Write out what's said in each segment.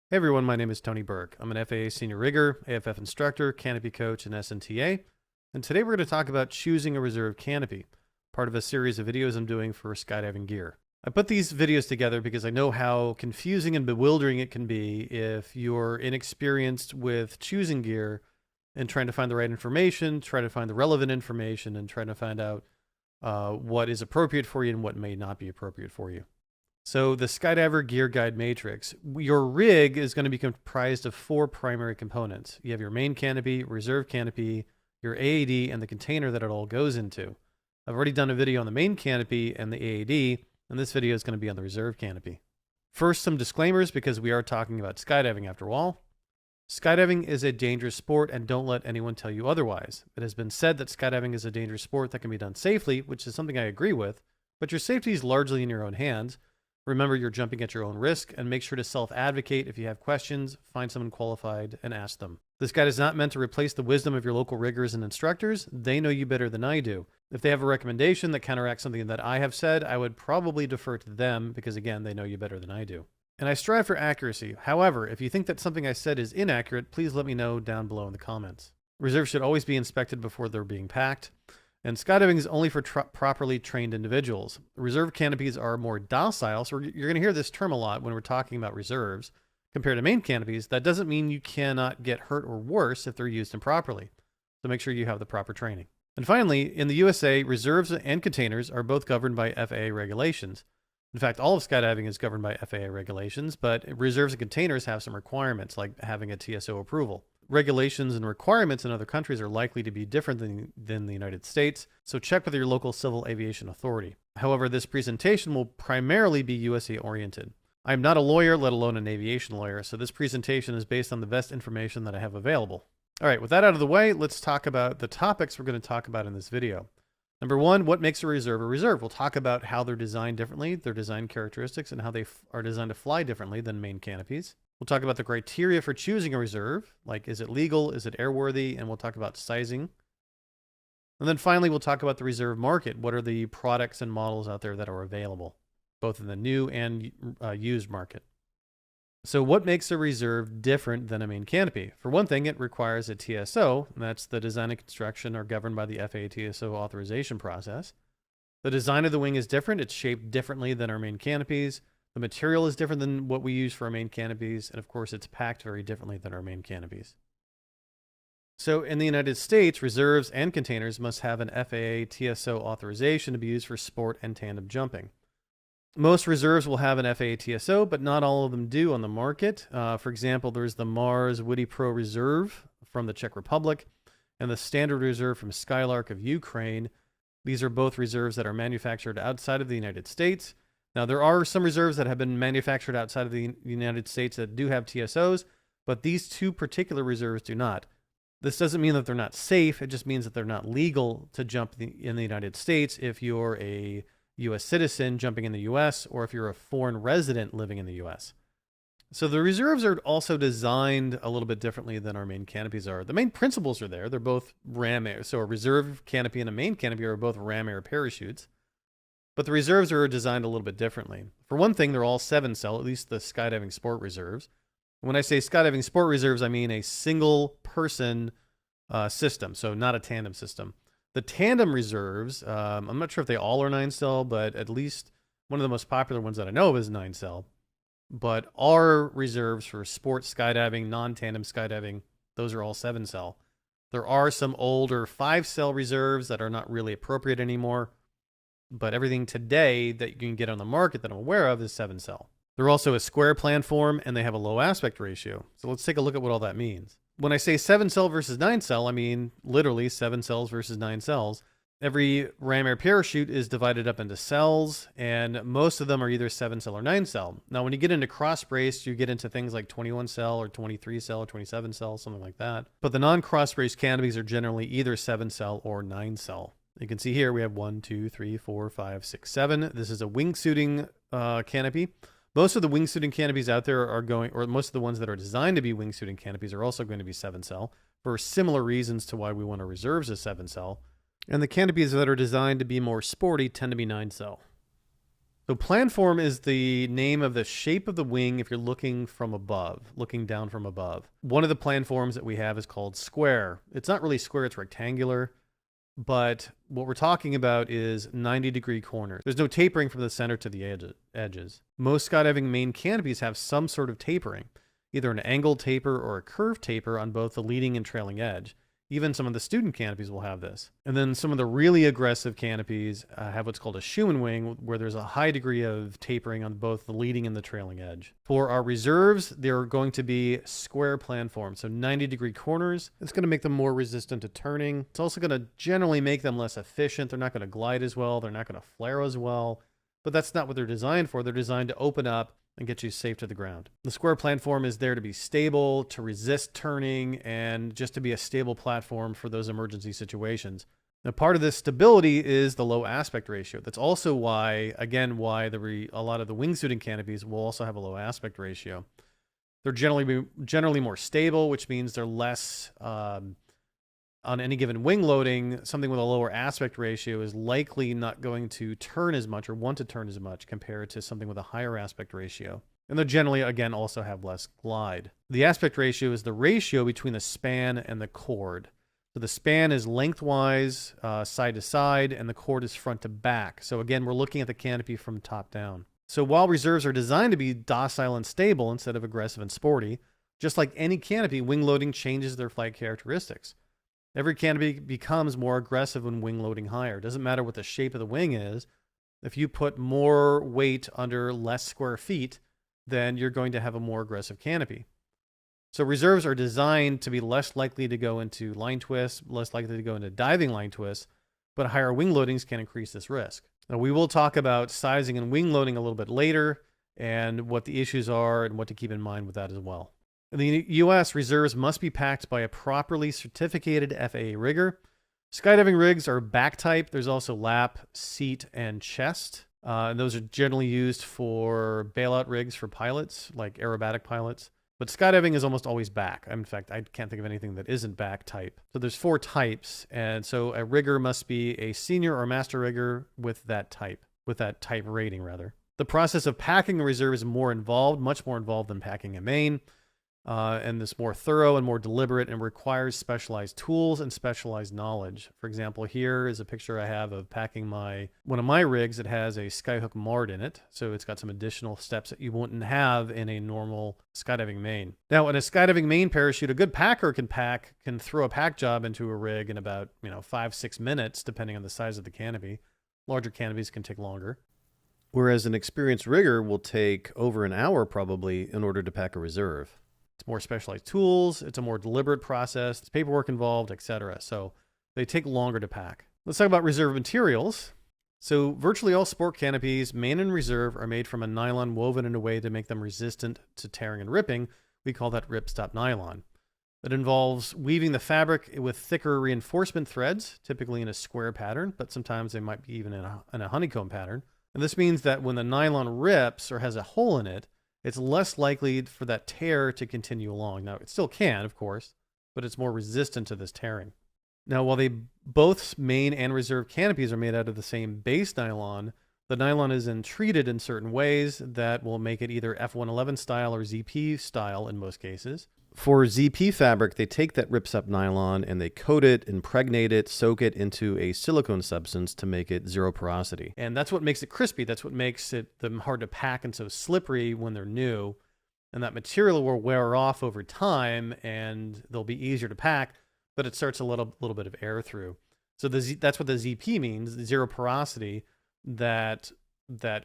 Hey everyone, my name is Tony Burke. I'm an FAA senior rigger, AFF instructor, canopy coach, and SNTA. And today we're going to talk about choosing a reserve canopy, part of a series of videos I'm doing for skydiving gear. I put these videos together because I know how confusing and bewildering it can be if you're inexperienced with choosing gear and trying to find the right information, try to find the relevant information, and trying to find out what is appropriate for you and what may not be appropriate for you. So the Skydiver Gear Guide Matrix, your rig is going to be comprised of four primary components. You have your main canopy, reserve canopy, your AAD, and the container that it all goes into. I've already done a video on the main canopy and the AAD, and this video is going to be on the reserve canopy. First, some disclaimers because we are talking about skydiving after all. Skydiving is a dangerous sport, and don't let anyone tell you otherwise. It has been said that skydiving is a dangerous sport that can be done safely, which is something I agree with, but your safety is largely in your own hands. Remember, you're jumping at your own risk, and make sure to self-advocate if you have questions, find someone qualified, and ask them. This guide is not meant to replace the wisdom of your local riggers and instructors. They know you better than I do. If they have a recommendation that counteracts something that I have said, I would probably defer to them because, again, they know you better than I do. And I strive for accuracy. However, if you think that something I said is inaccurate, please let me know down below in the comments. Reserves should always be inspected before they're being packed. And skydiving is only for properly trained individuals. Reserve canopies are more docile, so you're going to hear this term a lot when we're talking about reserves. Compared to main canopies, that doesn't mean you cannot get hurt or worse if they're used improperly. So make sure you have the proper training. And finally, in the USA, reserves and containers are both governed by FAA regulations. In fact, all of skydiving is governed by FAA regulations, but reserves and containers have some requirements, like having a TSO approval. Regulations and requirements in other countries are likely to be different than the United States, so check with your local civil aviation authority. However, this presentation will primarily be USA oriented. I'm not a lawyer, let alone an aviation lawyer, so this presentation is based on the best information that I have available. All right, with that out of the way, let's talk about the topics we're going to talk about in this video. Number one, what makes a reserve a reserve? We'll talk about how they're designed differently, their design characteristics, and how they are designed to fly differently than main canopies. We'll talk about the criteria for choosing a reserve, like is it legal, is it airworthy, and we'll talk about sizing. And then finally, we'll talk about the reserve market. What are the products and models out there that are available, both in the new and used market? So what makes a reserve different than a main canopy? For one thing, it requires a TSO, and that's the design and construction are governed by the FAA TSO authorization process. The design of the wing is different. It's shaped differently than our main canopies. The material is different than what we use for our main canopies, and of course, it's packed very differently than our main canopies. So in the United States, reserves and containers must have an FAA TSO authorization to be used for sport and tandem jumping. Most reserves will have an FAA TSO, but not all of them do on the market. For example, there's the Mars Woody Pro Reserve from the Czech Republic and the Standard Reserve from Skylark of Ukraine. These are both reserves that are manufactured outside of the United States. Now, there are some reserves that have been manufactured outside of the United States that do have TSOs, but these two particular reserves do not. This doesn't mean that they're not safe. It just means that they're not legal to jump in the United States if you're a U.S. citizen jumping in the U.S. or if you're a foreign resident living in the U.S. So the reserves are also designed a little bit differently than our main canopies are. The main principles are there. They're both ram air. So a reserve canopy and a main canopy are both ram air parachutes. But the reserves are designed a little bit differently. For one thing, they're all 7-cell, at least the skydiving sport reserves. When I say skydiving sport reserves, I mean a single person system, so not a tandem system. The tandem reserves, I'm not sure if they all are 9-cell, but at least one of the most popular ones that I know of is 9-cell. But our reserves for sports skydiving, non-tandem skydiving, those are all 7-cell. There are some older 5-cell reserves that are not really appropriate anymore. But everything today that you can get on the market that I'm aware of is 7-cell. They're also a square planform, and they have a low aspect ratio. So let's take a look at what all that means. When I say 7-cell versus 9-cell, I mean literally 7 cells versus 9 cells. Every ram air parachute is divided up into cells, and most of them are either 7-cell or 9-cell. Now, when you get into cross brace, you get into things like 21-cell or 23-cell or 27-cell, something like that. But the non-cross brace canopies are generally either 7-cell or 9-cell. You can see here we have 1, 2, 3, 4, 5, 6, 7. This is a wingsuiting canopy. Most of the wingsuiting canopies out there are going, or most of the ones that are designed to be wingsuiting canopies are also going to be 7-cell for similar reasons to why we want our reserves as 7-cell. And the canopies that are designed to be more sporty tend to be 9-cell. So planform is the name of the shape of the wing if you're looking from above, looking down from above. One of the planforms that we have is called square. It's not really square, it's rectangular, but what we're talking about is 90-degree corners. There's no tapering from the center to the edges. Most skydiving main canopies have some sort of tapering, either an angled taper or a curved taper on both the leading and trailing edge. Even some of the student canopies will have this. And then some of the really aggressive canopies have what's called a Schumann wing, where there's a high degree of tapering on both the leading and the trailing edge. For our reserves, they're going to be square planforms, so 90-degree corners. It's going to make them more resistant to turning. It's also going to generally make them less efficient. They're not going to glide as well. They're not going to flare as well. But that's not what they're designed for. They're designed to open up and get you safe to the ground. The square platform is there to be stable, to resist turning, and just to be a stable platform for those emergency situations. Now, part of this stability is the low aspect ratio. That's also why, again, why a lot of the wingsuiting canopies will also have a low aspect ratio. They're generally more stable, which means they're less on any given wing loading. Something with a lower aspect ratio is likely not going to turn as much or want to turn as much compared to something with a higher aspect ratio. And they'll generally, again, also have less glide. The aspect ratio is the ratio between the span and the chord. So the span is lengthwise, side to side, and the chord is front to back. So again, we're looking at the canopy from top down. So while reserves are designed to be docile and stable instead of aggressive and sporty, just like any canopy, wing loading changes their flight characteristics. Every canopy becomes more aggressive when wing loading higher. It doesn't matter what the shape of the wing is. If you put more weight under less square feet, then you're going to have a more aggressive canopy. So reserves are designed to be less likely to go into line twists, less likely to go into diving line twists, but higher wing loadings can increase this risk. Now, we will talk about sizing and wing loading a little bit later and what the issues are and what to keep in mind with that as well. In the U.S., reserves must be packed by a properly certificated FAA rigger. Skydiving rigs are back type. There's also lap, seat, and chest. And those are generally used for bailout rigs for pilots, like aerobatic pilots. But skydiving is almost always back. In fact, I can't think of anything that isn't back type. So there's 4 types. And so a rigger must be a senior or master rigger with that type rating rather. The process of packing a reserve is more involved, much more involved than packing a main. And it's more thorough and more deliberate and requires specialized tools and specialized knowledge. For example, here is a picture I have of packing one of my rigs that has a skyhook MARD in it. So it's got some additional steps that you wouldn't have in a normal skydiving main. Now, in a skydiving main parachute, a good packer can throw a pack job into a rig in about 5-6 minutes, depending on the size of the canopy. Larger canopies can take longer. Whereas an experienced rigger will take over an hour probably in order to pack a reserve. It's more specialized tools, it's a more deliberate process, there's paperwork involved, etc. So they take longer to pack. Let's talk about reserve materials. So virtually all sport canopies, main and reserve, are made from a nylon woven in a way to make them resistant to tearing and ripping. We call that Ripstop Nylon. It involves weaving the fabric with thicker reinforcement threads, typically in a square pattern, but sometimes they might be even in a honeycomb pattern. And this means that when the nylon rips or has a hole in it, it's less likely for that tear to continue along. Now, it still can, of course, but it's more resistant to this tearing. Now, while both main and reserve canopies are made out of the same base nylon, the nylon is then treated in certain ways that will make it either F111 style or ZP style in most cases. For ZP fabric, they take that Ripstop nylon and they coat it, impregnate it, soak it into a silicone substance to make it zero porosity. And that's what makes it crispy. That's what makes them hard to pack and so slippery when they're new. And that material will wear off over time and they'll be easier to pack, but it starts a little bit of air through. So that's what the ZP means, zero porosity. That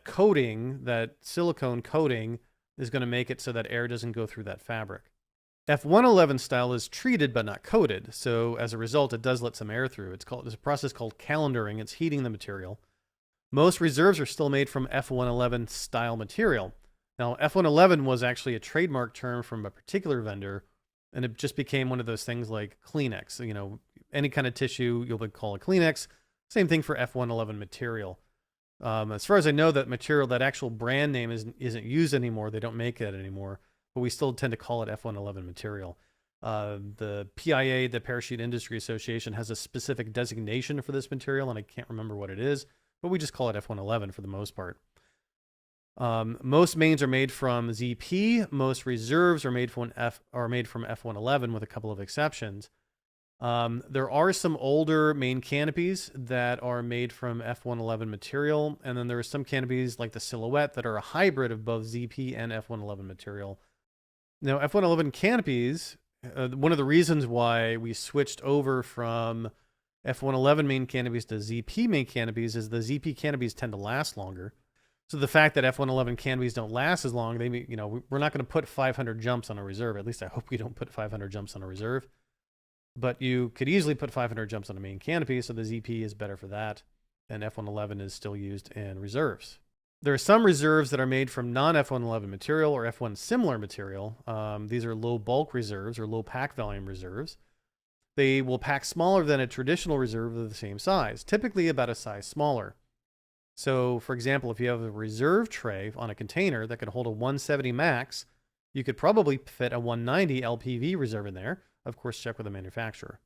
coating, that silicone coating, is going to make it so that air doesn't go through that fabric. F111 style is treated but not coated, so as a result, it does let some air through. There's a process called calendaring. It's heating the material. Most reserves are still made from F111 style material. Now, F111 was actually a trademark term from a particular vendor, and it just became one of those things like Kleenex. Any kind of tissue you'll call a Kleenex. Same thing for F111 material. As far as I know, that actual brand name isn't used anymore. They don't make it anymore. But we still tend to call it F111 material. The PIA, the Parachute Industry Association, has a specific designation for this material, and I can't remember what it is, but we just call it F111 for the most part. Most mains are made from ZP. Most reserves are made from F111 with a couple of exceptions. There are some older main canopies that are made from F111 material, and then there are some canopies like the Silhouette that are a hybrid of both ZP and F111 material. Now, F111 canopies, one of the reasons why we switched over from F111 main canopies to ZP main canopies is the ZP canopies tend to last longer. So the fact that F111 canopies don't last as long, we're not going to put 500 jumps on a reserve. At least I hope we don't put 500 jumps on a reserve. But you could easily put 500 jumps on a main canopy, so the ZP is better for that. And F111 is still used in reserves. There are some reserves that are made from non-F111 material or F1 similar material. These are low bulk reserves or low pack volume reserves. They will pack smaller than a traditional reserve of the same size, typically about a size smaller. So, for example, if you have a reserve tray on a container that could hold a 170 max, you could probably fit a 190 LPV reserve in there. Of course, check with the manufacturer.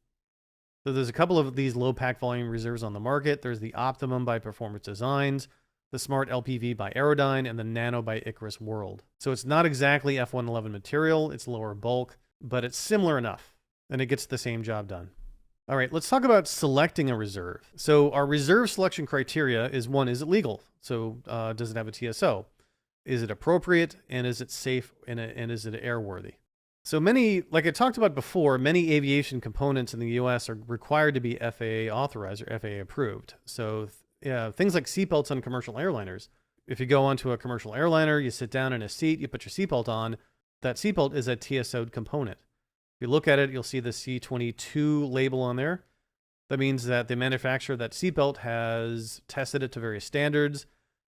So there's a couple of these low pack volume reserves on the market. There's the Optimum by Performance Designs, the Smart LPV by Aerodyne, and the Nano by Icarus World. So it's not exactly F111 material, it's lower bulk, but it's similar enough, and it gets the same job done. All right, let's talk about selecting a reserve. So our reserve selection criteria is one, is it legal? So does it have a TSO? Is it appropriate? And is it safe? And is it airworthy? So many, like I talked about before, many aviation components in the US are required to be FAA authorized or FAA approved. So things like seatbelts on commercial airliners. If you go onto a commercial airliner, you sit down in a seat, you put your seatbelt on, that seatbelt is a TSO'd component. If you look at it, you'll see the C22 label on there. That means that the manufacturer of that seatbelt has tested it to various standards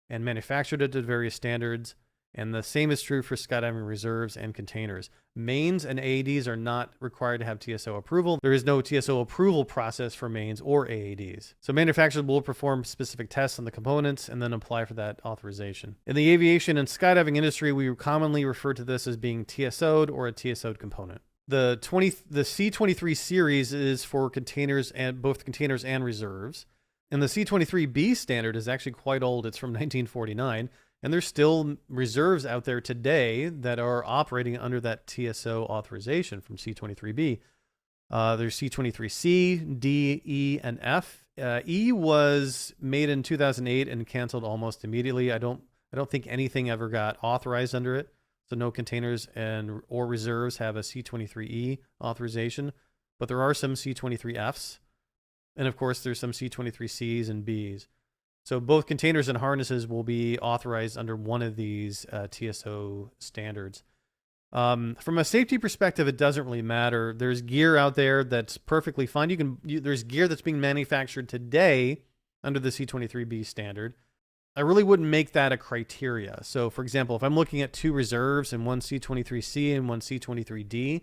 and manufactured it to various standards. And the same is true for skydiving reserves and containers. Mains and AADs are not required to have TSO approval. There is no TSO approval process for mains or AADs. So manufacturers will perform specific tests on the components and then apply for that authorization. In the aviation and skydiving industry, we commonly refer to this as being TSO'd or a TSO'd component. The C23 series is for containers and both containers and reserves. And the C23B standard is actually quite old. It's from 1949. And there's still reserves out there today that are operating under that TSO authorization from C23B. There's C23C, D, E, and F. E was made in 2008 and canceled almost immediately. I don't think anything ever got authorized under it. So no containers or reserves have a C23E authorization, but there are some C23Fs. And of course, there's some C23Cs and Bs. So both containers and harnesses will be authorized under one of these TSO standards. From a safety perspective, it doesn't really matter. There's gear out there that's perfectly fine. There's gear that's being manufactured today under the C23B standard. I really wouldn't make that a criteria. So for example, if I'm looking at two reserves and one C23C and one C23D,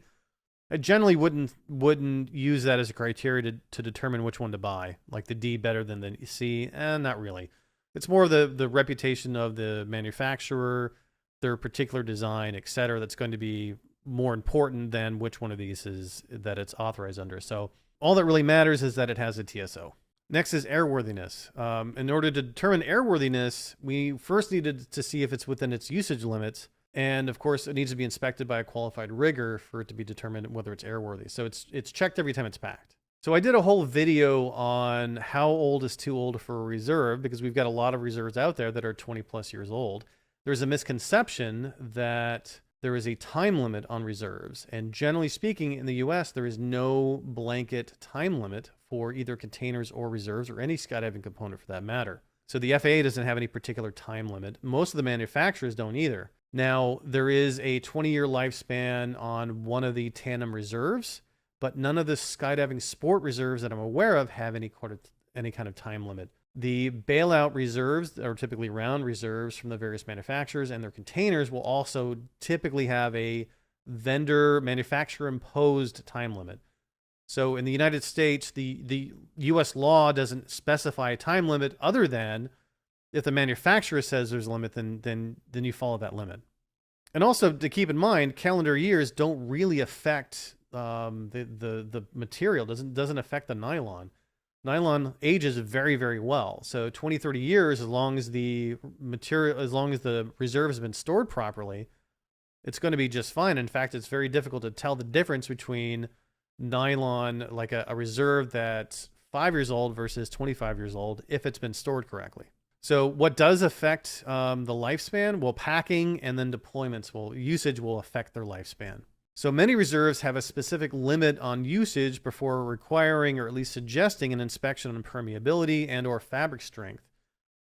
I generally wouldn't use that as a criteria to determine which one to buy. Like the D better than the C? Not really. It's more of the reputation of the manufacturer, their particular design, etc. That's going to be more important than which one of these is that it's authorized under. So all that really matters is that it has a TSO. Next is airworthiness. In order to determine airworthiness, we first needed to see if it's within its usage limits. And of course, it needs to be inspected by a qualified rigger for it to be determined whether it's airworthy. So it's checked every time it's packed. So I did a whole video on how old is too old for a reserve, because we've got a lot of reserves out there that are 20 plus years old. There's a misconception that there is a time limit on reserves. And generally speaking, in the US, there is no blanket time limit for either containers or reserves or any skydiving component for that matter. So the FAA doesn't have any particular time limit. Most of the manufacturers don't either. Now, there is a 20-year lifespan on one of the tandem reserves, but none of the skydiving sport reserves that I'm aware of have any kind of time limit. The bailout reserves are typically round reserves from the various manufacturers, and their containers will also typically have a vendor manufacturer imposed time limit. So in the United States, the US law doesn't specify a time limit other than if the manufacturer says there's a limit, then you follow that limit. And also to keep in mind, calendar years don't really affect the material. Doesn't affect the nylon. Nylon ages very, very well. So 20, 30 years, as long as the material, as long as the reserve has been stored properly, it's going to be just fine. In fact, it's very difficult to tell the difference between nylon, like a reserve that's 5 years old versus 25 years old, if it's been stored correctly. So what does affect the lifespan? Well, packing and then deployments usage will affect their lifespan. So many reserves have a specific limit on usage before requiring or at least suggesting an inspection on permeability and or fabric strength.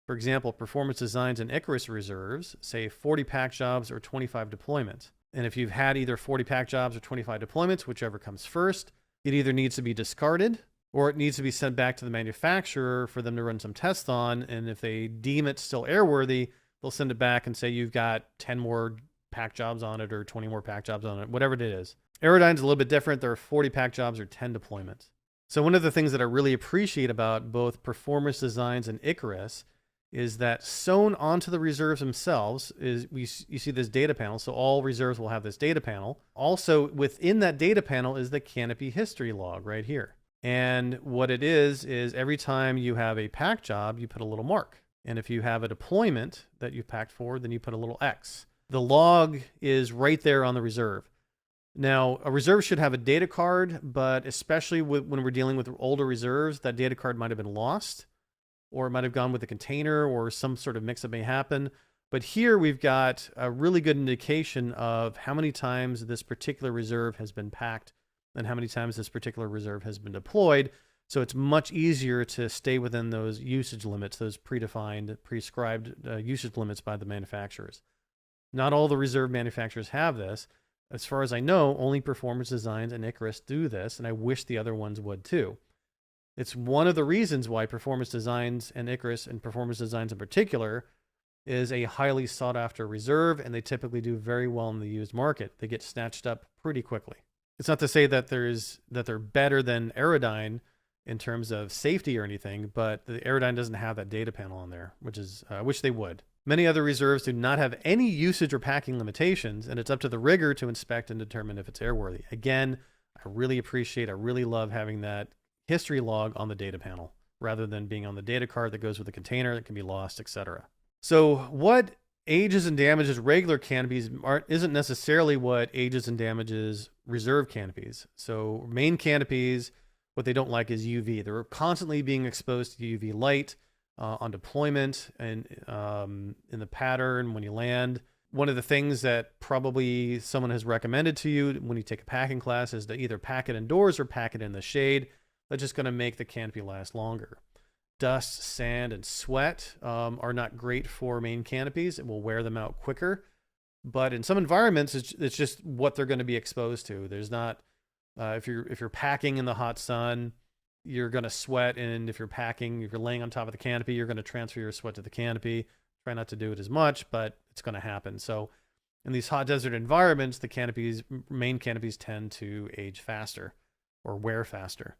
For example, Performance Designs and Icarus reserves say 40 pack jobs or 25 deployments. And if you've had either 40 pack jobs or 25 deployments, whichever comes first, it either needs to be discarded or it needs to be sent back to the manufacturer for them to run some tests on. And if they deem it still airworthy, they'll send it back and say you've got 10 more pack jobs on it or 20 more pack jobs on it, whatever it is. Aerodyne's a little bit different. There are 40 pack jobs or 10 deployments. So one of the things that I really appreciate about both Performance Designs and Icarus is that sewn onto the reserves themselves is you see this data panel. So all reserves will have this data panel. Also within that data panel is the Canopy history log right here. And what it is every time you have a pack job, you put a little mark. And if you have a deployment that you've packed for, then you put a little X. The log is right there on the reserve. Now, a reserve should have a data card, but especially when we're dealing with older reserves, that data card might have been lost, or it might have gone with the container, or some sort of mix-up may happen. But here we've got a really good indication of how many times this particular reserve has been packed and how many times this particular reserve has been deployed. So it's much easier to stay within those usage limits, those predefined, prescribed usage limits by the manufacturers. Not all the reserve manufacturers have this. As far as I know, only Performance Designs and Icarus do this, and I wish the other ones would too. It's one of the reasons why Performance Designs and Icarus, and Performance Designs in particular, is a highly sought after reserve, and they typically do very well in the used market. They get snatched up pretty quickly. It's not to say that they're better than Aerodyne in terms of safety or anything, but the Aerodyne doesn't have that data panel on there, which is I wish they would. Many other reserves do not have any usage or packing limitations, and it's up to the rigger to inspect and determine if it's airworthy. Again, I really love having that history log on the data panel rather than being on the data card that goes with the container that can be lost, etc. So what ages and damages regular canopies isn't necessarily what ages and damages reserve canopies. So main canopies, what they don't like is UV. They're constantly being exposed to UV light. On deployment and in the pattern when you land. One of the things that probably someone has recommended to you when you take a packing class is to either pack it indoors or pack it in the shade. That's just going to make the canopy last longer. Dust, sand, and sweat are not great for main canopies. It will wear them out quicker. But in some environments, it's just what they're going to be exposed to. There's not, if you're packing in the hot sun, you're going to sweat, and if you're laying on top of the canopy, you're going to transfer your sweat to the canopy. Try not to do it as much, but it's going to happen. So in these hot desert environments, the main canopies tend to age faster or wear faster.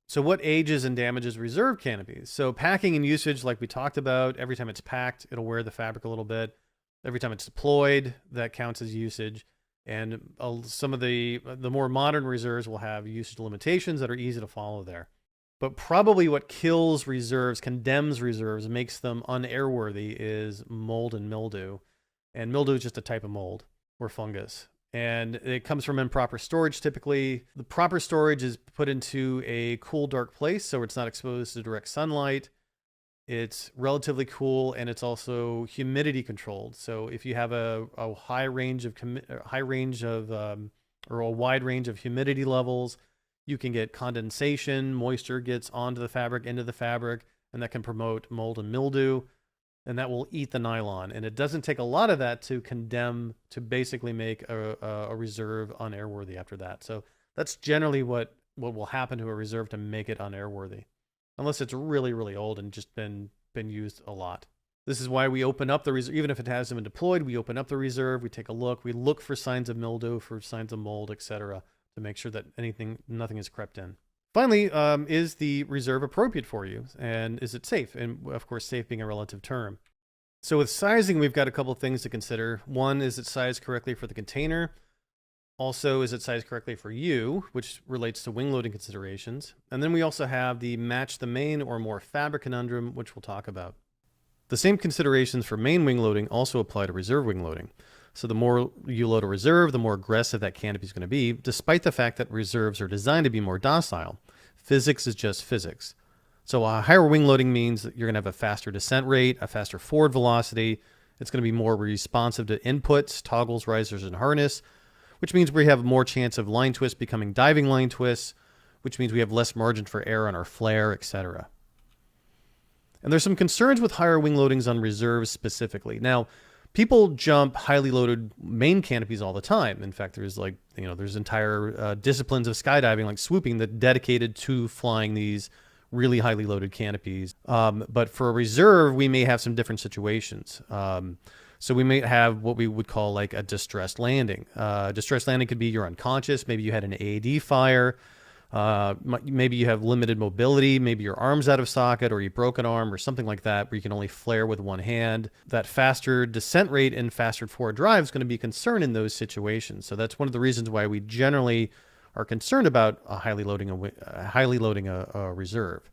So what ages and damages reserve canopies? So packing and usage, like we talked about, every time it's packed, it'll wear the fabric a little bit. Every time it's deployed, that counts as usage. And some of the more modern reserves will have usage limitations that are easy to follow there. But probably what kills reserves, condemns reserves, makes them unairworthy is mold and mildew. And mildew is just a type of mold or fungus. And it comes from improper storage typically. The proper storage is put into a cool, dark place so it's not exposed to direct sunlight. It's relatively cool, and it's also humidity controlled. So if you have a wide range of humidity levels, you can get condensation, moisture gets onto the fabric, into the fabric, and that can promote mold and mildew, and that will eat the nylon. And it doesn't take a lot of that to basically make a reserve unairworthy after that. So that's generally what will happen to a reserve to make it unairworthy, unless it's really, really old and just been used a lot. This is why we open up the reserve. Even if it hasn't been deployed, we open up the reserve, we take a look, we look for signs of mildew, for signs of mold, etc., to make sure that nothing is crept in. Finally, is the reserve appropriate for you? And is it safe? And of course, safe being a relative term. So with sizing, we've got a couple of things to consider. One, is it sized correctly for the container? Also, is it sized correctly for you, which relates to wing loading considerations. And then we also have the match the main or more fabric conundrum, which we'll talk about. The same considerations for main wing loading also apply to reserve wing loading. So the more you load a reserve, the more aggressive that canopy is going to be, despite the fact that reserves are designed to be more docile. Physics is just physics. So a higher wing loading means that you're going to have a faster descent rate, a faster forward velocity. It's going to be more responsive to inputs, toggles, risers, and harness, which means we have more chance of line twists becoming diving line twists, which means we have less margin for error on our flare, etc. And there's some concerns with higher wing loadings on reserves specifically. Now, people jump highly loaded main canopies all the time. In fact, there's there's entire disciplines of skydiving like swooping that dedicated to flying these really highly loaded canopies. But for a reserve, we may have some different situations. So we may have what we would call like a distressed landing. Distressed landing could be you're unconscious. Maybe you had an AAD fire. Maybe you have limited mobility, maybe your arm's out of socket or you broke an arm or something like that where you can only flare with one hand. That faster descent rate and faster forward drive is going to be a concern in those situations. So that's one of the reasons why we generally are concerned about highly loading a reserve.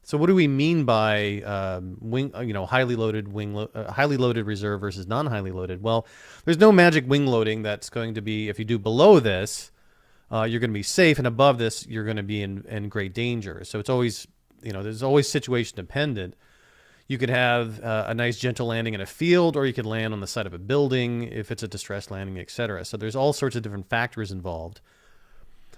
So what do we mean by highly loaded reserve versus non-highly loaded? Well, there's no magic wing loading that's going to be, if you do below this, you're going to be safe, and above this, you're going to be in great danger. So it's always, there's always situation dependent. You could have a nice gentle landing in a field, or you could land on the side of a building if it's a distressed landing, etc. So there's all sorts of different factors involved.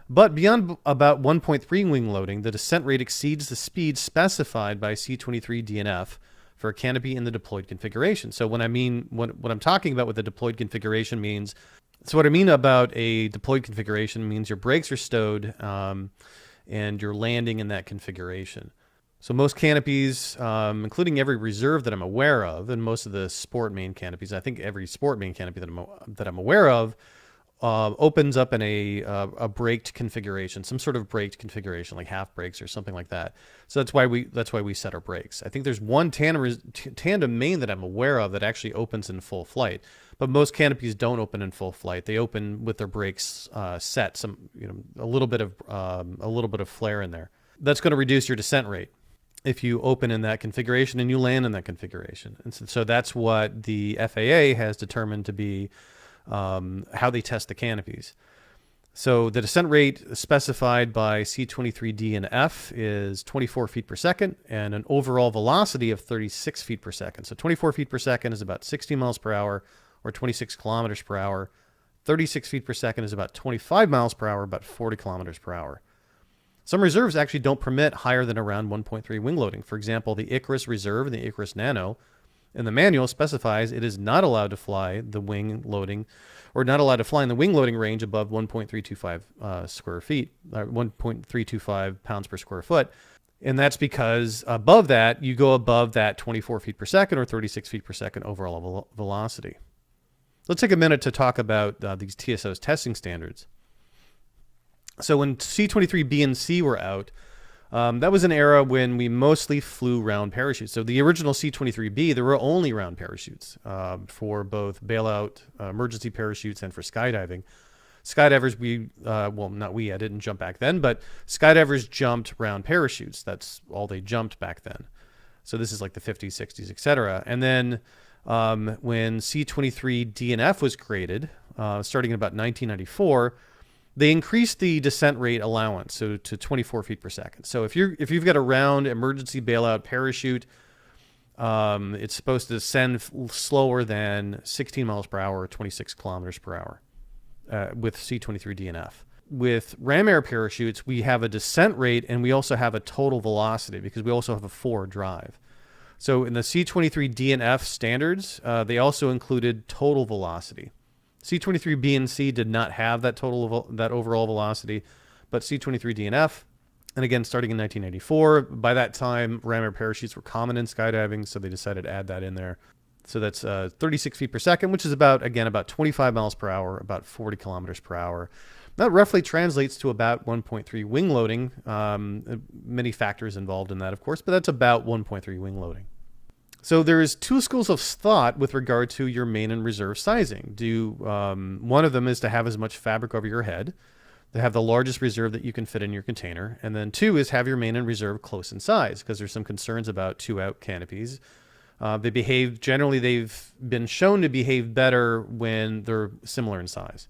But beyond about 1.3 wing loading, the descent rate exceeds the speed specified by C23 DNF for a canopy in the deployed configuration. So what I'm talking about with the deployed configuration means, so what I mean about a deployed configuration means your brakes are stowed and you're landing in that configuration. So most canopies, including every reserve that I'm aware of, and most of the sport main canopies, I think every sport main canopy that I'm aware of, opens up in a braked configuration, some sort of braked configuration, like half brakes or something like that. So that's why we set our brakes. I think there's one tandem main that I'm aware of that actually opens in full flight, but most canopies don't open in full flight. They open with their brakes set, a little bit of flare in there. That's going to reduce your descent rate if you open in that configuration and you land in that configuration. And so that's what the FAA has determined to be how they test the canopies. So the descent rate specified by C23D and F is 24 feet per second and an overall velocity of 36 feet per second. So 24 feet per second is about 60 miles per hour or 26 kilometers per hour. 36 feet per second is about 25 miles per hour, about 40 kilometers per hour. Some reserves actually don't permit higher than around 1.3 wing loading. For example, the Icarus Reserve and the Icarus Nano in the manual specifies it is not allowed to fly the wing loading, or not allowed to fly in the wing loading range above 1.325 square feet, 1.325 pounds per square foot. And that's because above that, you go above that 24 feet per second or 36 feet per second overall velocity. Let's take a minute to talk about these TSO's testing standards. So when C23B and C were out, that was an era when we mostly flew round parachutes. So the original C23B, there were only round parachutes for both bailout emergency parachutes and for skydiving. Skydivers, I didn't jump back then, but skydivers jumped round parachutes. That's all they jumped back then. So this is like the 50s, 60s, etc. And then when C23 DNF was created, starting in about 1994, they increased the descent rate allowance to 24 feet per second. So if you've got a round emergency bailout parachute, it's supposed to descend slower than 16 miles per hour or 26 kilometers per hour with C23 DNF. With ram air parachutes, we have a descent rate and we also have a total velocity because we also have a forward drive. So in the C23 DNF standards, they also included total velocity. C23B and C did not have that overall velocity, but C23 DNF, and again, starting in 1994, by that time, ram air parachutes were common in skydiving, so they decided to add that in there. So that's 36 feet per second, which is about 25 miles per hour, about 40 kilometers per hour. That roughly translates to about 1.3 wing loading. Many factors involved in that, of course, but that's about 1.3 wing loading. So there's two schools of thought with regard to your main and reserve sizing. One of them is to have as much fabric over your head, to have the largest reserve that you can fit in your container. And then two is have your main and reserve close in size, because there's some concerns about 2-out canopies. They've been shown to behave better when they're similar in size.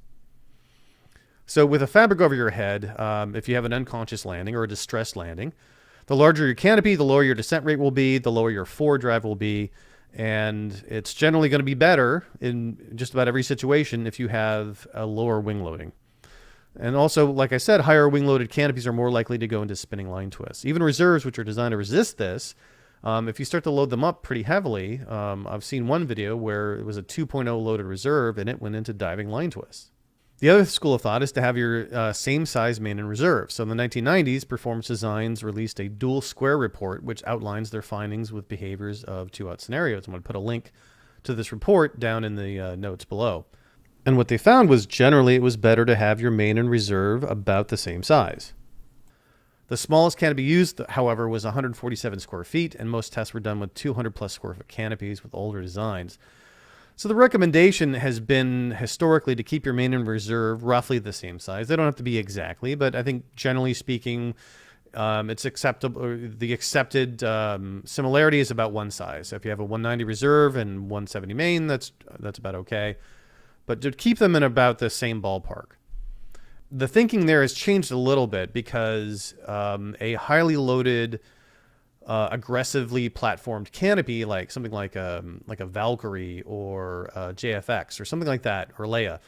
So with a fabric over your head, if you have an unconscious landing or a distressed landing, the larger your canopy, the lower your descent rate will be, the lower your forward drive will be, and it's generally going to be better in just about every situation if you have a lower wing loading. And also, like I said, higher wing-loaded canopies are more likely to go into spinning line twists. Even reserves, which are designed to resist this, if you start to load them up pretty heavily, I've seen one video where it was a 2.0 loaded reserve and it went into diving line twists. The other school of thought is to have your same size main and reserve. So in the 1990s, Performance Designs released a dual square report, which outlines their findings with behaviors of 2-out scenarios. I'm going to put a link to this report down in the notes below. And what they found was generally it was better to have your main and reserve about the same size. The smallest canopy used, however, was 147 square feet, and most tests were done with 200 plus square foot canopies with older designs. So the recommendation has been historically to keep your main and reserve roughly the same size. They don't have to be exactly, but I think generally speaking, it's acceptable. The accepted similarity is about one size. So if you have a 190 reserve and 170 main, that's about okay. But to keep them in about the same ballpark. The thinking there has changed a little bit because a highly loaded, aggressively platformed canopy, like something like a Valkyrie or a JFX or something like that, or Leia,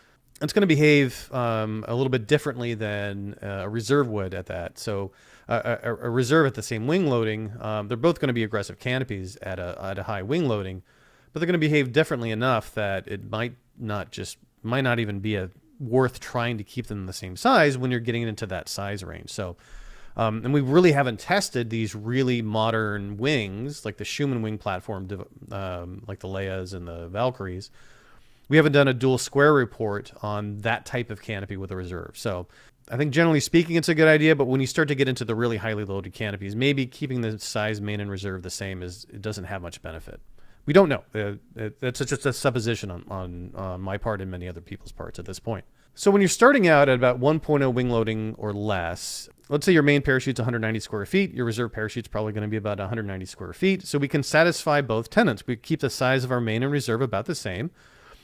it's going to behave a little bit differently than a reserve would at that. So a reserve at the same wing loading, they're both going to be aggressive canopies at a high wing loading, but they're going to behave differently enough that it might not even be worth trying to keep them the same size when you're getting into that size range. So, and we really haven't tested these really modern wings, like the Schumann wing platform, like the Leias and the Valkyries. We haven't done a dual square report on that type of canopy with a reserve. So I think generally speaking, it's a good idea, but when you start to get into the really highly loaded canopies, maybe keeping the size main and reserve the same it doesn't have much benefit. We don't know. That's just a supposition on my part and many other people's parts at this point. So when you're starting out at about 1.0 wing loading or less, let's say your main parachute's 190 square feet, your reserve parachute's probably going to be about 190 square feet. So we can satisfy both tenets. We keep the size of our main and reserve about the same,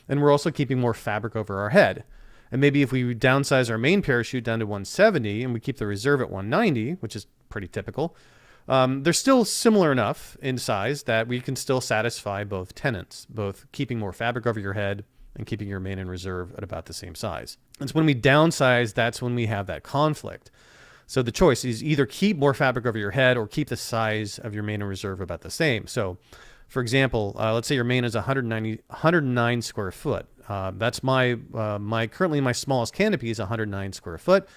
and we're also keeping more fabric over our head. And maybe if we downsize our main parachute down to 170 and we keep the reserve at 190, which is pretty typical, they're still similar enough in size that we can still satisfy both tenets, both keeping more fabric over your head and keeping your main and reserve at about the same size. And so when we downsize, that's when we have that conflict. So the choice is either keep more fabric over your head or keep the size of your main and reserve about the same. So for example, let's say your main is 109 square foot. That's currently my smallest canopy is 109 square foot.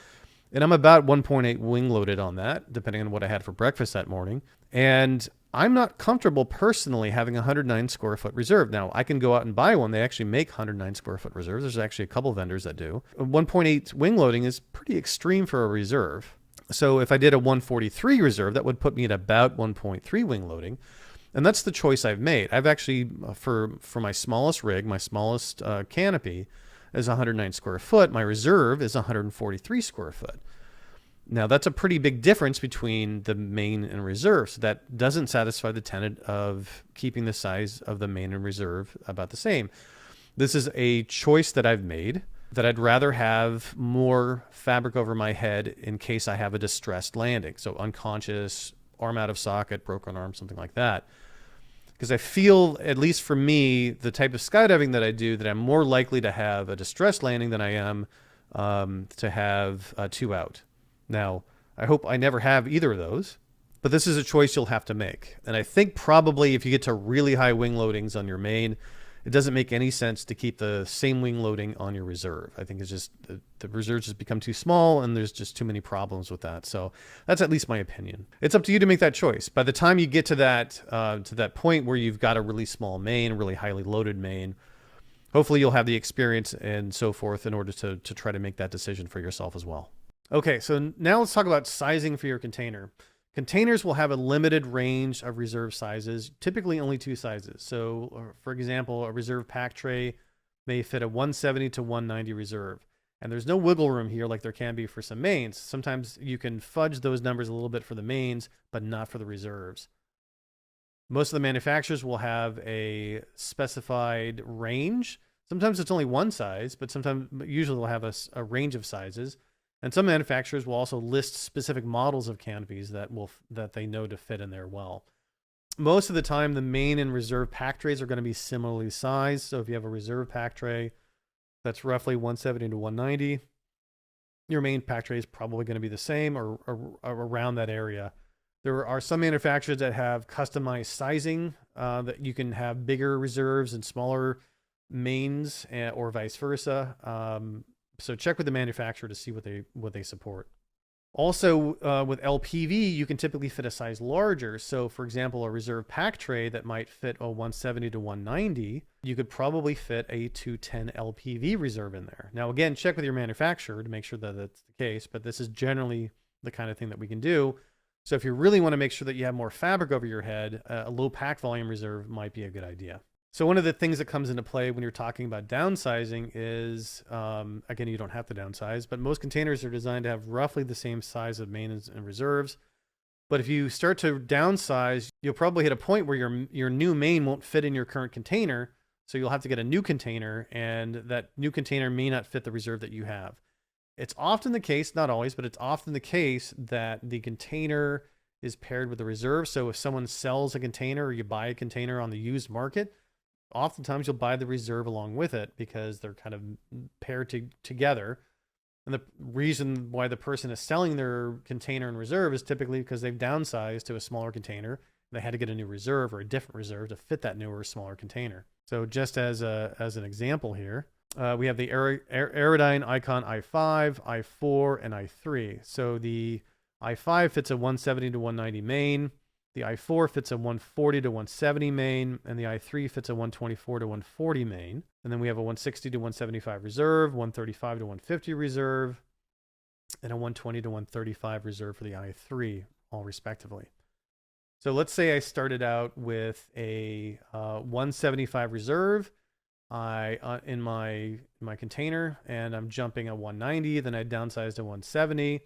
And I'm about 1.8 wing loaded on that, depending on what I had for breakfast that morning. And I'm not comfortable personally having a 109 square foot reserve. Now, I can go out and buy one. They actually make 109 square foot reserves. There's actually a couple vendors that do. 1.8 wing loading is pretty extreme for a reserve. So if I did a 143 reserve, that would put me at about 1.3 wing loading. And that's the choice I've made. I've actually, for my smallest rig, my smallest canopy, is 109 square foot. My reserve is 143 square foot. Now that's a pretty big difference between the main and reserve. So that doesn't satisfy the tenet of keeping the size of the main and reserve about the same. This is a choice that I've made, that I'd rather have more fabric over my head in case I have a distressed landing. So unconscious, arm out of socket, broken arm, something like that. Because I feel, at least for me, the type of skydiving that I do, that I'm more likely to have a distressed landing than I am to have a 2-out. Now, I hope I never have either of those, but this is a choice you'll have to make. And I think probably if you get to really high wing loadings on your main, it doesn't make any sense to keep the same wing loading on your reserve. I think it's just the reserves just become too small and there's just too many problems with that. So that's at least my opinion. It's up to you to make that choice. By the time you get to that point where you've got a really small main, really highly loaded main, hopefully you'll have the experience and so forth in order to try to make that decision for yourself as well. Okay, so now let's talk about sizing for your container. Containers will have a limited range of reserve sizes, typically only 2 sizes. So for example, a reserve pack tray may fit a 170 to 190 reserve. And there's no wiggle room here like there can be for some mains. Sometimes you can fudge those numbers a little bit for the mains, but not for the reserves. Most of the manufacturers will have a specified range. Sometimes it's only one size, but usually they'll have a range of sizes. And some manufacturers will also list specific models of canopies that they know to fit in there well. Most of the time, the main and reserve pack trays are going to be similarly sized. So if you have a reserve pack tray that's roughly 170 to 190, your main pack tray is probably going to be the same or around that area. There are some manufacturers that have customized sizing that you can have bigger reserves and smaller mains, or vice versa. So check with the manufacturer to see what they support. Also, with LPV, you can typically fit a size larger. So for example, a reserve pack tray that might fit a 170 to 190, you could probably fit a 210 LPV reserve in there. Now, again, check with your manufacturer to make sure that that's the case, but this is generally the kind of thing that we can do. So if you really want to make sure that you have more fabric over your head, a low pack volume reserve might be a good idea. So one of the things that comes into play when you're talking about downsizing is, again, you don't have to downsize, but most containers are designed to have roughly the same size of mains and reserves. But if you start to downsize, you'll probably hit a point where your new main won't fit in your current container. So you'll have to get a new container, and that new container may not fit the reserve that you have. It's often the case, not always, but it's often the case that the container is paired with the reserve. So if someone sells a container or you buy a container on the used market, oftentimes you'll buy the reserve along with it because they're kind of paired together. And the reason why the person is selling their container and reserve is typically because they've downsized to a smaller container. They had to get a new reserve or a different reserve to fit that newer, smaller container. So just as an example here, we have the Aerodyne Icon i5, i4, and i3. So the i5 fits a 170 to 190 main. The i4 fits a 140 to 170 main, and the i3 fits a 124 to 140 main. And then we have a 160 to 175 reserve, 135 to 150 reserve, and a 120 to 135 reserve for the i3, all respectively. So let's say I started out with a 175 reserve in my container, and I'm jumping a 190, then I downsize to 170.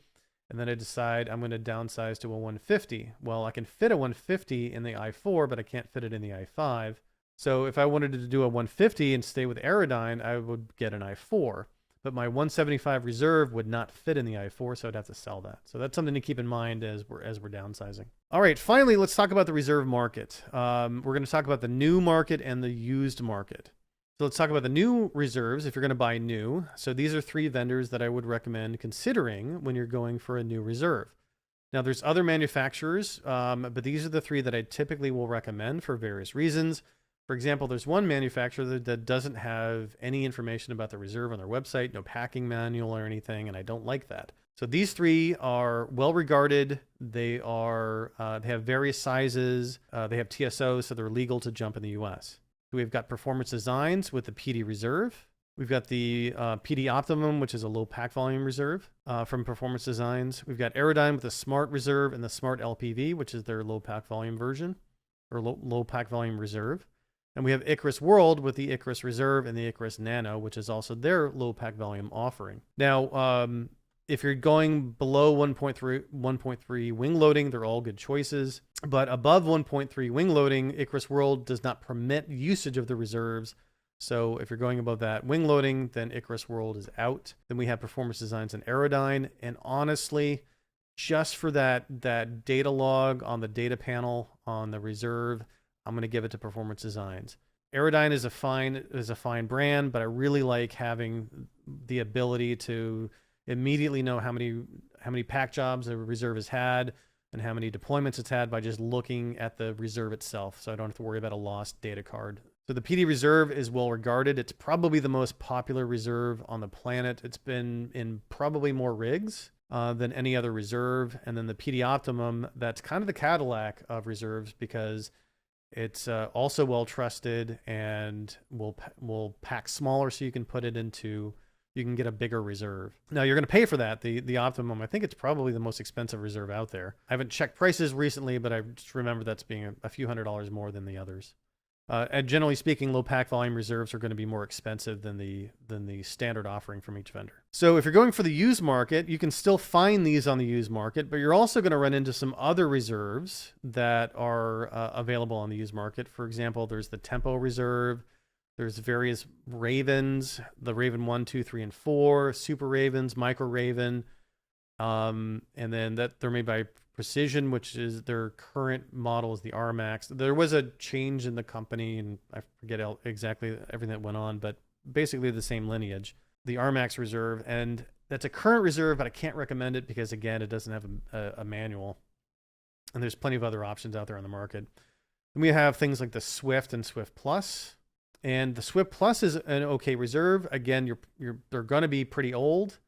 And then I decide I'm going to downsize to a 150. Well, I can fit a 150 in the i4, but I can't fit it in the i5. So if I wanted to do a 150 and stay with Aerodyne, I would get an i4. But my 175 reserve would not fit in the i4, so I'd have to sell that. So that's something to keep in mind as we're downsizing. All right, finally, let's talk about the reserve market. We're going to talk about the new market and the used market. So let's talk about the new reserves if you're going to buy new. So these are 3 vendors that I would recommend considering when you're going for a new reserve. Now there's other manufacturers, but these are the 3 that I typically will recommend for various reasons. For example, there's one manufacturer that doesn't have any information about the reserve on their website, no packing manual or anything, and I don't like that. So these 3 are well regarded. They have various sizes. They have TSOs, so they're legal to jump in the US. We've got Performance Designs with the PD Reserve. We've got the PD Optimum, which is a low pack volume reserve from Performance Designs. We've got Aerodyne with the Smart Reserve and the Smart LPV, which is their low pack volume version, or low pack volume reserve. And we have Icarus World with the Icarus Reserve and the Icarus Nano, which is also their low pack volume offering. Now, if you're going below 1.3 wing loading, they're all good choices. But above 1.3 wing loading, Icarus World does not permit usage of the reserves. So if you're going above that wing loading, then Icarus World is out. Then we have Performance Designs and Aerodyne. And honestly, just for that data log on the data panel on the reserve, I'm going to give it to Performance Designs. Aerodyne is a fine brand, but I really like having the ability to immediately know how many pack jobs a reserve has had and how many deployments it's had by just looking at the reserve itself. So I don't have to worry about a lost data card. So the PD Reserve is well regarded. It's probably the most popular reserve on the planet. It's been in probably more rigs than any other reserve. And then the PD Optimum, that's kind of the Cadillac of reserves because it's also well trusted and will pack smaller, so you can put it into you can get a bigger reserve. Now you're going to pay for that. The Optimum, I think it's probably the most expensive reserve out there. I haven't checked prices recently, but I just remember that's being a few $100s more than the others. And generally speaking, low pack volume reserves are going to be more expensive than the standard offering from each vendor. So if you're going for the used market, you can still find these on the used market, but you're also going to run into some other reserves that are available on the used market. For example, there's the Tempo reserve. There's various Ravens, the Raven 1, 2, 3, and 4, Super Ravens, Micro Raven, and then that they're made by Precision, which is their current model is the R-Max. There was a change in the company, and I forget exactly everything that went on, but basically the same lineage. The R-Max reserve, and that's a current reserve, but I can't recommend it because, again, it doesn't have a manual. And there's plenty of other options out there on the market. And we have things like the Swift and Swift Plus. And the Swift Plus is an okay reserve. Again, they're going to be pretty old.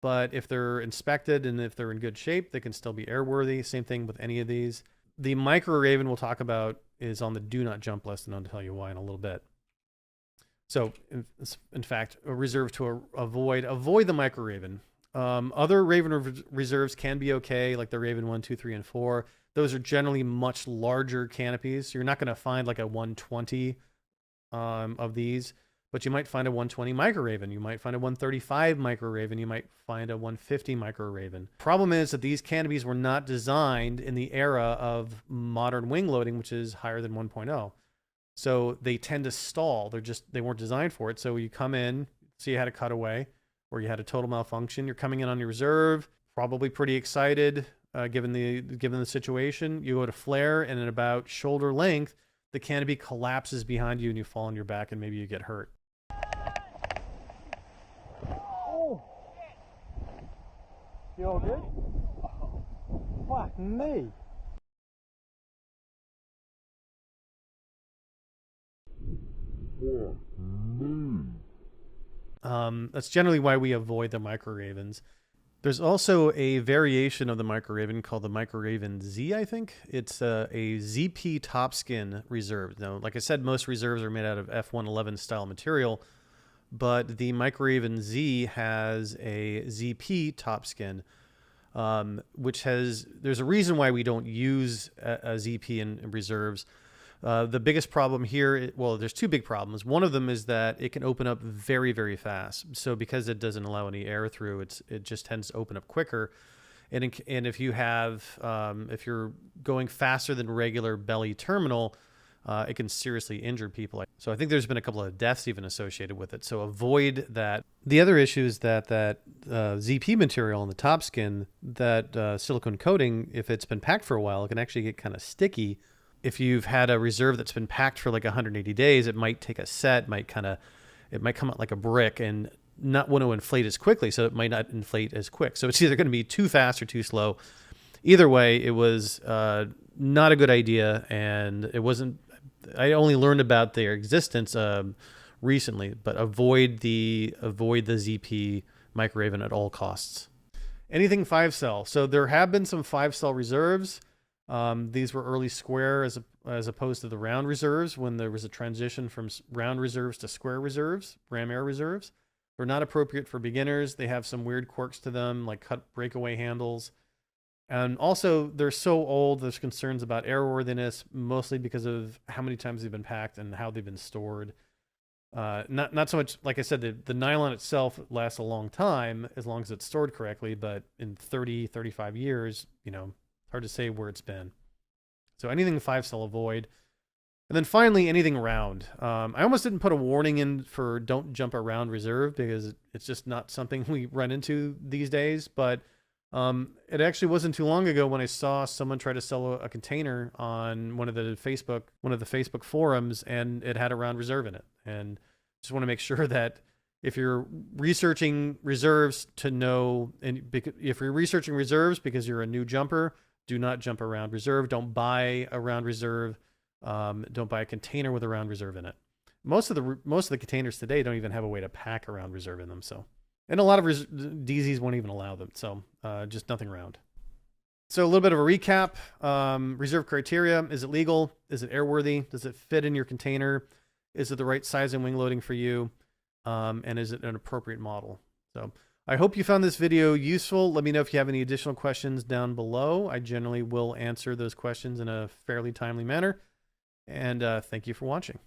But if they're inspected and if they're in good shape, they can still be airworthy. Same thing with any of these. The Micro Raven we'll talk about is on the do not jump list, and I'll tell you why in a little bit. So, in fact, a reserve to avoid the Micro Raven. Other Raven reserves can be okay, like the Raven 1, 2, 3, and 4. Those are generally much larger canopies. You're not going to find like a 120 of these. But you might find a 120 Micro Raven. You might find a 135 Micro Raven. You might find a 150 Micro Raven. Problem is that these canopies were not designed in the era of modern wing loading, which is higher than 1.0. So they tend to stall. They weren't designed for it. So you come in, see you had a cutaway or you had a total malfunction. You're coming in on your reserve, probably pretty excited given the situation. You go to flare, and at about shoulder length, the canopy collapses behind you and you fall on your back and maybe you get hurt. You all good? Fuck me. That's generally why we avoid the Micro Ravens. There's also a variation of the Micro Raven called the Micro Raven Z, I think. It's a ZP top skin reserve. Now, like I said, most reserves are made out of F111 style material, but the Micro Raven Z has a ZP top skin, which there's a reason why we don't use a ZP in reserves. The biggest problem here, there's two big problems. One of them is that it can open up very, very fast. So because it doesn't allow any air through, it just tends to open up quicker. And if you're going faster than regular belly terminal, it can seriously injure people. So I think there's been a couple of deaths even associated with it. So avoid that. The other issue is that ZP material on the top skin, that silicone coating, if it's been packed for a while, it can actually get kind of sticky. If you've had a reserve that's been packed for like 180 days, it might take a set, it might come out like a brick and not want to inflate as quickly. So it might not inflate as quick. So it's either going to be too fast or too slow. Either way, it was not a good idea. And it wasn't, I only learned about their existence recently, but avoid the ZP Micro Raven at all costs. Anything 5-cell. So there have been some 5-cell reserves. These were early square as opposed to the round reserves when there was a transition from round reserves to square reserves, ram air reserves. They're not appropriate for beginners. They have some weird quirks to them, like cut breakaway handles. And also, they're so old, there's concerns about airworthiness, mostly because of how many times they've been packed and how they've been stored. Not so much, like I said, the nylon itself lasts a long time as long as it's stored correctly, but in 30, 35 years, hard to say where it's been. So anything 5-cell avoid. And then finally, anything round. I almost didn't put a warning in for don't jump around reserve because it's just not something we run into these days. But it actually wasn't too long ago when I saw someone try to sell a container on one of the Facebook forums, and it had a round reserve in it. And just want to make sure that if you're researching reserves to know, and if you're researching reserves because you're a new jumper, do not jump around reserve. Don't buy a round reserve. Don't buy a container with a round reserve in it. Most of the containers today don't even have a way to pack a round reserve in them. So, and a lot of DZs won't even allow them. So, just nothing round. So a little bit of a recap. Reserve criteria: is it legal? Is it airworthy? Does it fit in your container? Is it the right size and wing loading for you? And is it an appropriate model? So I hope you found this video useful. Let me know if you have any additional questions down below. I generally will answer those questions in a fairly timely manner. And thank you for watching.